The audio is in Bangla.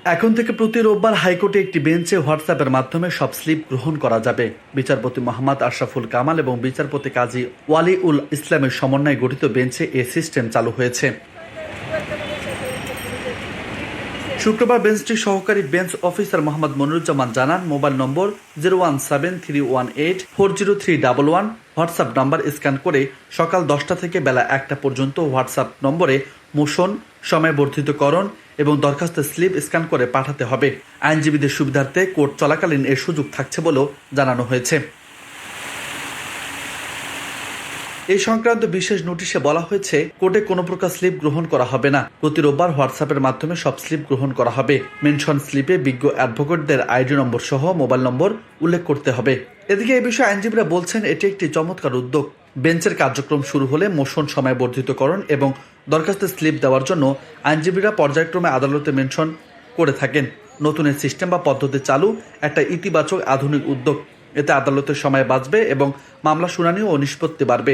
এখন থেকে প্রতি রোববার হাইকোর্টে একটি বেঞ্চে হোয়াটসঅ্যাপের মাধ্যমে সব স্লিপ গ্রহণ করা যাবে। বিচারপতি মোহাম্মদ আশরাফুল কামাল এবং বিচারপতি কাজী ওয়ালিউল ইসলামের সমন্বয়ে গঠিত বেঞ্চে এ সিস্টেম চালু হয়েছে। শুক্রবার বেঞ্চটির সহকারী বেঞ্চ অফিসার মোহাম্মদ মনিরুজ্জামান জানান, মোবাইল নম্বর 01731840311 হোয়াটসঅ্যাপ নাম্বার স্ক্যান করে সকাল 10টা থেকে বেলা 1টা পর্যন্ত হোয়াটসঅ্যাপ নম্বরে মোশন, সময় বর্ধিতকরণ এবং দরখাস্তের স্লিপ স্ক্যান করে পাঠাতে হবে। আইনজীবীদের সুবিধার্থে কোর্ট চলাকালীন এর সুযোগ থাকছে বলেও জানানো হয়েছে। এই সংক্রান্ত বিশেষ নোটিশে বলা হয়েছে, কোর্টে কোনো প্রকার স্লিপ গ্রহণ করা হবে না। প্রতি রোববার হোয়াটসঅ্যাপের মাধ্যমে সব স্লিপ গ্রহণ করা হবে। মেনশন স্লিপে বিজ্ঞ অ্যাডভোকেটদের আইডি নম্বর সহ মোবাইল নম্বর উল্লেখ করতে হবে। এদিকে এই বিষয়ে আইনজীবীরা বলছেন, এটি একটি চমৎকার উদ্যোগ। বেঞ্চের কার্যক্রম শুরু হলে মোশন, সময় বর্ধিতকরণ এবং দরখাস্তের স্লিপ দেওয়ার জন্য আইনজীবীরা পর্যায়ক্রমে আদালতে মেনশন করে থাকেন। নতুন এই সিস্টেম বা পদ্ধতি চালু একটা ইতিবাচক আধুনিক উদ্যোগ। এতে আদালতের সময় বাঁচবে এবং মামলা শুনানি ও নিষ্পত্তি বাড়বে।